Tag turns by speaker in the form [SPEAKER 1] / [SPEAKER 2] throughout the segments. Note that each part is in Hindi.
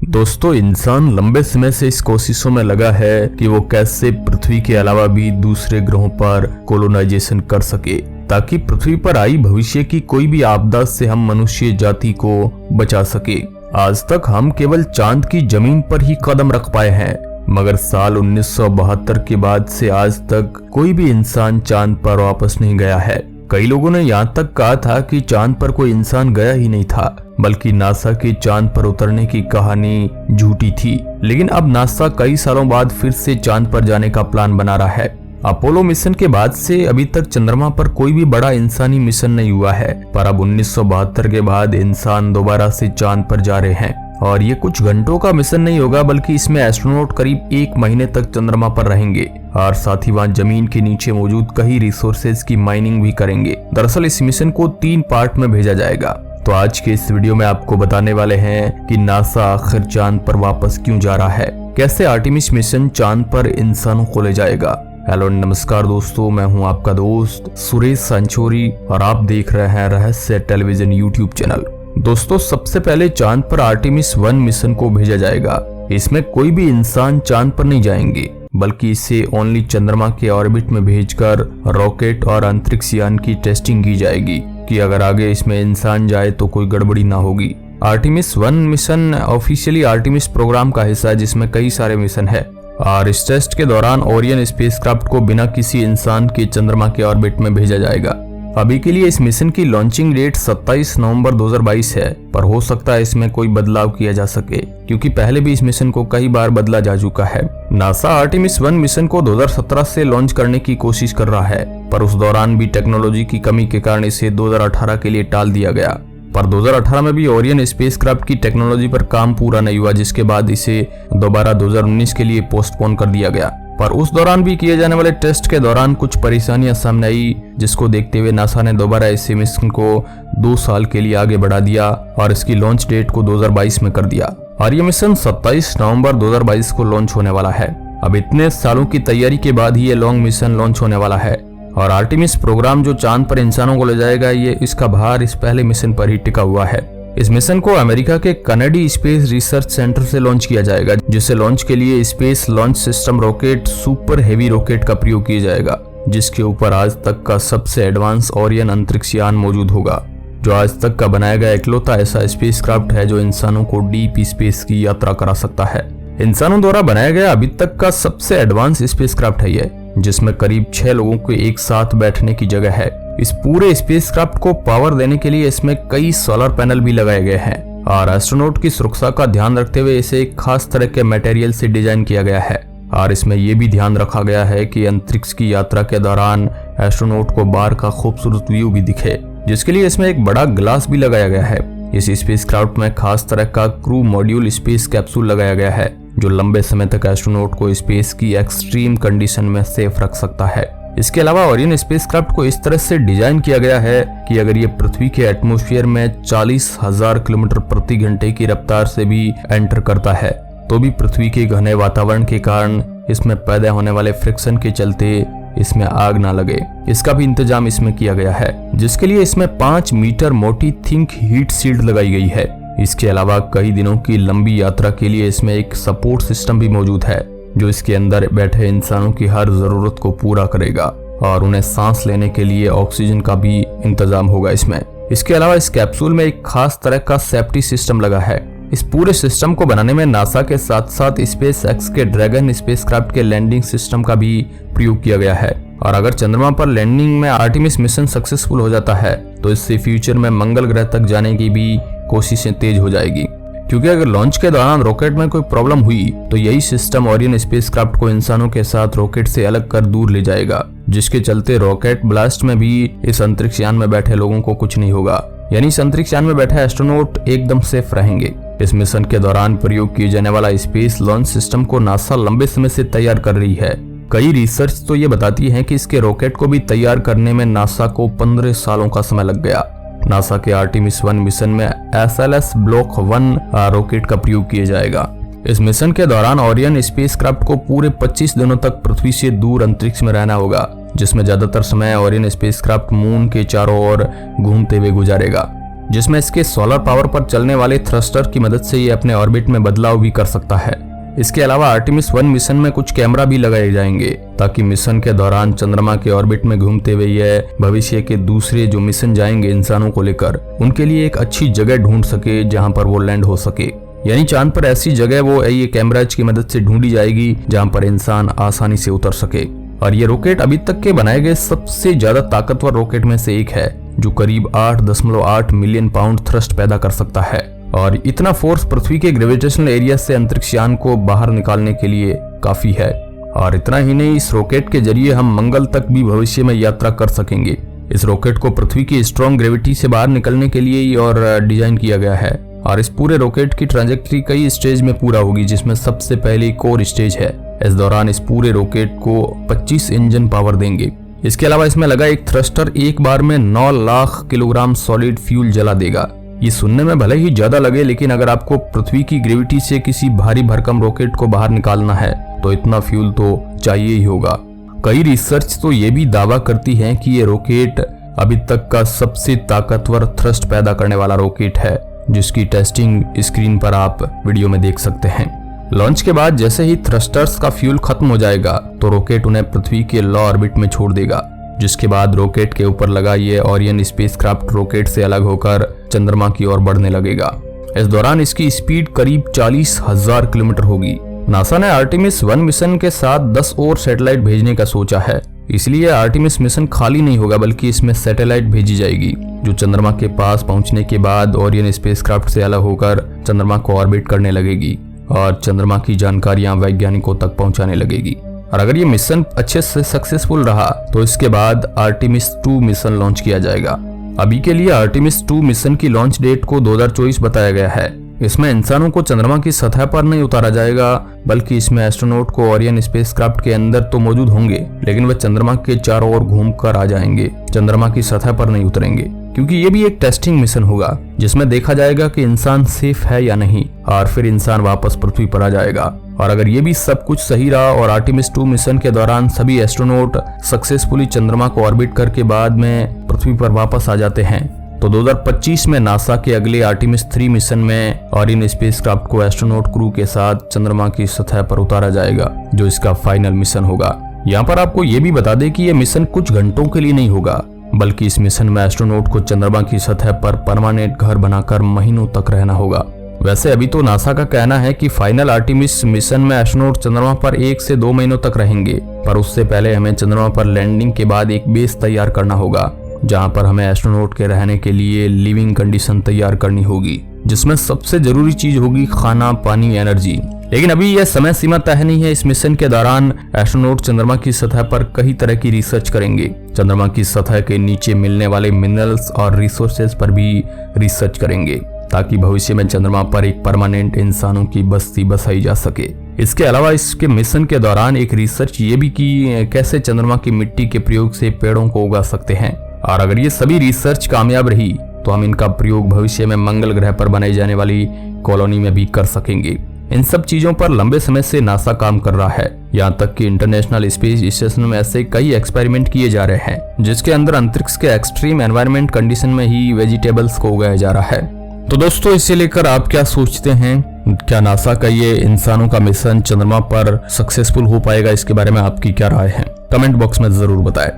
[SPEAKER 1] दोस्तों, इंसान लंबे समय से इस कोशिशों में लगा है कि वो कैसे पृथ्वी के अलावा भी दूसरे ग्रहों पर कोलोनाइजेशन कर सके, ताकि पृथ्वी पर आई भविष्य की कोई भी आपदा से हम मनुष्य जाति को बचा सके। आज तक हम केवल चांद की जमीन पर ही कदम रख पाए हैं, मगर साल 1972 के बाद से आज तक कोई भी इंसान चांद पर वापस नहीं गया है। कई लोगों ने यहाँ तक कहा था कि चांद पर कोई इंसान गया ही नहीं था, बल्कि नासा के चांद पर उतरने की कहानी झूठी थी। लेकिन अब नासा कई सालों बाद फिर से चांद पर जाने का प्लान बना रहा है। अपोलो मिशन के बाद से अभी तक चंद्रमा पर कोई भी बड़ा इंसानी मिशन नहीं हुआ है, पर अब 1972 के बाद इंसान दोबारा से चांद पर जा रहे हैं। और ये कुछ घंटों का मिशन नहीं होगा, बल्कि इसमें एस्ट्रोनॉट करीब 1 महीने तक चंद्रमा पर रहेंगे और साथ ही वहाँ जमीन के नीचे मौजूद कई रिसोर्सेज की माइनिंग भी करेंगे। दरअसल इस मिशन को 3 पार्ट में भेजा जाएगा। तो आज के इस वीडियो में आपको बताने वाले हैं कि नासा आखिर चांद पर वापस क्यों जा रहा है, कैसे आर्टेमिस मिशन चांद पर इंसानों को ले जाएगा। हेलो नमस्कार दोस्तों, मैं हूं आपका दोस्त सुरेश संचोरी और आप देख रहे हैं रहस्य टेलीविजन यूट्यूब चैनल। दोस्तों, सबसे पहले चांद पर आर्टेमिस 1 मिशन को भेजा जाएगा। इसमें कोई भी इंसान चांद पर नहीं जाएंगे, बल्कि इसे ओनली चंद्रमा के ऑर्बिट में भेजकर रॉकेट और अंतरिक्ष यान की टेस्टिंग की जाएगी कि अगर आगे इसमें इंसान जाए तो कोई गड़बड़ी ना होगी। Artemis 1 mission officially Artemis program का हिस्सा है, जिसमें कई सारे मिशन है। और इस टेस्ट के दौरान ओरियन स्पेसक्राफ्ट को बिना किसी इंसान के चंद्रमा के ऑर्बिट में भेजा जाएगा। अभी के लिए इस मिशन की लॉन्चिंग डेट 27 नवंबर 2022 है, पर हो सकता है इसमें कोई बदलाव किया जा सके, क्योंकि पहले भी इस मिशन को कई बार बदला जा चुका है। नासा आर्टेमिस 1 मिशन को 2017 से लॉन्च करने की कोशिश कर रहा है, पर उस दौरान भी टेक्नोलॉजी की कमी के कारण इसे 2018 के लिए टाल दिया गया। पर 2018 में भी ओरियन स्पेसक्राफ्ट की टेक्नोलॉजी पर काम पूरा नहीं हुआ, जिसके बाद इसे दोबारा 2019 के लिए पोस्टपोन कर दिया गया। पर उस दौरान भी किए जाने वाले टेस्ट के दौरान कुछ परेशानियां सामने आई, जिसको देखते हुए नासा ने दोबारा इस मिशन को 2 साल के लिए आगे बढ़ा दिया और इसकी लॉन्च डेट को 2022 में कर दिया। और ये मिशन 27 नवंबर 2022 को लॉन्च होने वाला है। अब इतने सालों की तैयारी के बाद ही ये लॉन्ग मिशन लॉन्च होने वाला है। और आर्टेमिस प्रोग्राम जो चांद पर इंसानों को ले जाएगा, ये इसका भार इस पहले मिशन पर ही टिका हुआ है। इस मिशन को अमेरिका के कनेडी स्पेस रिसर्च सेंटर से लॉन्च किया जाएगा, जिसे लॉन्च के लिए space launch system rocket super heavy rocket का प्रयोग किया जाएगा, जिसके ऊपर आज तक का सबसे एडवांस ओरियन अंतरिक्ष यान मौजूद होगा, जो आज तक का बनाया गया इकलौता ऐसा स्पेसक्राफ्ट है जो इंसानों को डीप स्पेस की यात्रा करा सकता है। इंसानों द्वारा बनाया गया अभी तक का सबसे एडवांस स्पेसक्राफ्ट है ये, जिसमें करीब 6 लोगों को एक साथ बैठने की जगह है। इस पूरे स्पेसक्राफ्ट को पावर देने के लिए इसमें कई सोलर पैनल भी लगाए गए हैं और एस्ट्रोनॉट की सुरक्षा का ध्यान रखते हुए इसे एक खास तरह के मटेरियल से डिजाइन किया गया है। और इसमें यह भी ध्यान रखा गया है कि अंतरिक्ष की यात्रा के दौरान एस्ट्रोनॉट को बाहर का खूबसूरत व्यू भी दिखे, जिसके लिए इसमें एक बड़ा ग्लास भी लगाया गया है। इस स्पेसक्राफ्ट में खास तरह का क्रू मॉड्यूल स्पेस कैप्सूल लगाया गया है, जो लंबे समय तक एस्ट्रोनॉट को स्पेस की एक्सट्रीम कंडीशन में सेफ रख सकता है। इसके अलावा ओरियन स्पेसक्राफ्ट को इस तरह से डिजाइन किया गया है कि अगर ये पृथ्वी के एटमॉस्फेयर में 40,000 किलोमीटर प्रति घंटे की रफ्तार से भी एंटर करता है, तो भी पृथ्वी के घने वातावरण के कारण इसमें पैदा होने वाले फ्रिक्शन के चलते इसमें आग ना लगे। इसका भी इंतजाम इसमें किया गया है, जिसके लिए इसमें 5 मीटर मोटी थिंक हीट शील्ड लगाई गई है। इसके अलावा कई दिनों की लंबी यात्रा के लिए इसमें एक सपोर्ट सिस्टम भी मौजूद है, जो इसके अंदर बैठे इंसानों की हर जरूरत को पूरा करेगा और उन्हें सांस लेने के लिए ऑक्सीजन का भी इंतजाम होगा इसमें। इसके अलावा इस कैप्सूल में एक खास तरह का सेफ्टी सिस्टम लगा है। इस पूरे सिस्टम को बनाने में नासा के साथ साथ स्पेस एक्स के ड्रैगन स्पेसक्राफ्ट के लैंडिंग सिस्टम का भी प्रयोग किया गया है। और अगर चंद्रमा पर लैंडिंग में आर्टेमिस मिशन सक्सेसफुल हो जाता है, तो इससे फ्यूचर में मंगल ग्रह तक जाने की भी कोशिशें तेज हो जाएगी, क्योंकि अगर लॉन्च के दौरान रॉकेट में कोई प्रॉब्लम हुई तो यही सिस्टम ओरियन स्पेसक्राफ्ट को इंसानों के साथ रॉकेट से अलग कर दूर ले जाएगा, जिसके चलते रॉकेट ब्लास्ट में भी इस अंतरिक्ष यान में बैठे लोगों को कुछ नहीं होगा। यानी इस अंतरिक्ष यान में बैठे एस्ट्रोनॉट एकदम सेफ रहेंगे। इस मिशन के दौरान प्रयोग किए जाने वाला स्पेस लॉन्च सिस्टम को नासा लंबे समय से तैयार कर रही है। कई रिसर्च तो ये बताती है कि इसके रॉकेट को भी तैयार करने में नासा को 15 सालों का समय लग गया। नासा के आर्टेमिस 1 मिशन में SLS ब्लॉक 1 रॉकेट का प्रयोग किया जाएगा। इस मिशन के दौरान ओरियन स्पेसक्राफ्ट को पूरे 25 दिनों तक पृथ्वी से दूर अंतरिक्ष में रहना होगा, जिसमें ज्यादातर समय ओरियन स्पेसक्राफ्ट मून के चारों ओर घूमते हुए गुजारेगा। जिसमें इसके सोलर पावर पर चलने वाले थ्रस्टर की मदद से ये अपने ऑर्बिट में बदलाव भी कर सकता है। इसके अलावा आर्टेमिस 1 मिशन में कुछ कैमरा भी लगाए जाएंगे ताकि मिशन के दौरान चंद्रमा के ऑर्बिट में घूमते हुए यह भविष्य के दूसरे जो मिशन जाएंगे इंसानों को लेकर, उनके लिए एक अच्छी जगह ढूंढ सके जहां पर वो लैंड हो सके। यानी चांद पर ऐसी जगह वो ये कैमराज की मदद से ढूंढी जाएगी जहां पर इंसान आसानी से उतर सके। और ये रॉकेट अभी तक के बनाए गए सबसे ज्यादा ताकतवर रॉकेट में से एक है, जो करीब 8.8 मिलियन पाउंड थ्रस्ट पैदा कर सकता है। और इतना फोर्स पृथ्वी के ग्रेविटेशनल एरिया से अंतरिक्ष यान को बाहर निकालने के लिए काफी है। और इतना ही नहीं, इस रॉकेट के जरिए हम मंगल तक भी भविष्य में यात्रा कर सकेंगे। इस रॉकेट को पृथ्वी की स्ट्रॉन्ग ग्रेविटी से बाहर निकलने के लिए ही और डिजाइन किया गया है। और इस पूरे रॉकेट की ट्रांजेक्टरी कई स्टेज में पूरा होगी, जिसमें सबसे पहले कोर स्टेज है। इस दौरान इस पूरे रॉकेट को 25 इंजन पावर देंगे। इसके अलावा इसमें लगा एक थ्रस्टर एक बार में 9 लाख किलोग्राम सॉलिड फ्यूल जला देगा। ये सुनने में भले ही ज्यादा लगे, लेकिन अगर आपको पृथ्वी की ग्रेविटी से किसी भारी भरकम रॉकेट को बाहर निकालना है तो इतना फ्यूल तो चाहिए ही होगा। कई रिसर्च तो ये भी दावा करती है कि ये रॉकेट अभी तक का सबसे ताकतवर थ्रस्ट पैदा करने वाला रॉकेट है, जिसकी टेस्टिंग स्क्रीन पर आप वीडियो में देख सकते हैं। लॉन्च के बाद जैसे ही थ्रस्टर्स का फ्यूल खत्म हो जाएगा तो रॉकेट उन्हें पृथ्वी के लो ऑर्बिट में छोड़ देगा, जिसके बाद रॉकेट के ऊपर लगा ये ओरियन स्पेसक्राफ्ट रॉकेट से अलग होकर चंद्रमा की ओर बढ़ने लगेगा। इस दौरान इसकी स्पीड करीब 40,000 किलोमीटर होगी। नासा ने आर्टेमिस 1 मिशन के साथ 10 और सैटेलाइट भेजने का सोचा है, इसलिए आर्टेमिस मिशन खाली नहीं होगा, बल्कि इसमें सैटेलाइट भेजी जाएगी जो चंद्रमा के पास पहुंचने के बाद ओरियन स्पेसक्राफ्ट से अलग होकर चंद्रमा को ऑर्बिट करने लगेगी और चंद्रमा की जानकारियां वैज्ञानिकों तक पहुंचाने लगेगी। और अगर ये मिशन अच्छे से सक्सेसफुल रहा तो इसके बाद आर्टेमिस 2 मिशन लॉन्च किया जाएगा। अभी के लिए आर्टेमिस 2 मिशन की लॉन्च डेट को 2024 बताया गया है। इसमें इंसानों को चंद्रमा की सतह पर नहीं उतारा जाएगा, बल्कि इसमें एस्ट्रोनॉट को ओरियन स्पेसक्राफ्ट के अंदर तो मौजूद होंगे, लेकिन वे चंद्रमा के चारों ओर घूमकर आ जाएंगे, चंद्रमा की सतह पर नहीं उतरेंगे, क्योंकि ये भी एक टेस्टिंग मिशन होगा जिसमें देखा जाएगा कि इंसान सेफ है या नहीं, और फिर इंसान वापस पृथ्वी पर आ जाएगा। और अगर ये भी सब कुछ सही रहा और आर्टेमिस 2 मिशन के दौरान सभी एस्ट्रोनॉट सक्सेसफुली चंद्रमा को ऑर्बिट करके बाद में पृथ्वी पर वापस आ जाते हैं, तो 2025 में नासा के अगले आर्टेमिस 3 मिशन में ओरियन स्पेसक्राफ्ट को एस्ट्रोनॉट क्रू के साथ चंद्रमा की सतह पर उतारा जाएगा, जो इसका फाइनल मिशन होगा। यहाँ पर आपको ये भी बता दें कि यह मिशन कुछ घंटों के लिए नहीं होगा, बल्कि इस मिशन में एस्ट्रोनॉट को चंद्रमा की सतह पर परमानेंट घर बनाकर महीनों तक रहना होगा। वैसे अभी तो नासा का कहना है कि फाइनल आर्टेमिस मिशन में एस्ट्रोनॉट चंद्रमा पर 1 से 2 महीनों तक रहेंगे, पर उससे पहले हमें चंद्रमा पर लैंडिंग के बाद एक बेस तैयार करना होगा, जहां पर हमें एस्ट्रोनॉट के रहने के लिए लिविंग कंडीशन तैयार करनी होगी, जिसमें सबसे जरूरी चीज होगी खाना, पानी, एनर्जी। लेकिन अभी यह समय सीमा तय नहीं है। इस मिशन के दौरान एस्ट्रोनॉट चंद्रमा की सतह पर कई तरह की रिसर्च करेंगे। चंद्रमा की सतह के नीचे मिलने वाले मिनरल्स और रिसोर्सेज पर भी रिसर्च करेंगे, ताकि भविष्य में चंद्रमा पर एक परमानेंट इंसानों की बस्ती बसाई जा सके। इसके अलावा इसके मिशन के दौरान एक रिसर्च ये भी की कैसे चंद्रमा की मिट्टी के प्रयोग से पेड़ों को उगा सकते हैं, और अगर ये सभी रिसर्च कामयाब रही तो हम इनका प्रयोग भविष्य में मंगल ग्रह पर बनाई जाने वाली कॉलोनी में भी कर सकेंगे। इन सब चीजों पर लंबे समय से नासा काम कर रहा है। यहाँ तक कि इंटरनेशनल स्पेस स्टेशन में ऐसे कई एक्सपेरिमेंट किए जा रहे हैं, जिसके अंदर अंतरिक्ष के एक्सट्रीम एनवायरनमेंट कंडीशन में ही वेजिटेबल्स को उगाया जा रहा है। तो दोस्तों, इसे लेकर आप क्या सोचते हैं? क्या नासा का ये इंसानों का मिशन चंद्रमा पर सक्सेसफुल हो पाएगा? इसके बारे में आपकी क्या राय है? कमेंट बॉक्स में जरूर बताएं।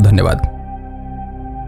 [SPEAKER 1] धन्यवाद।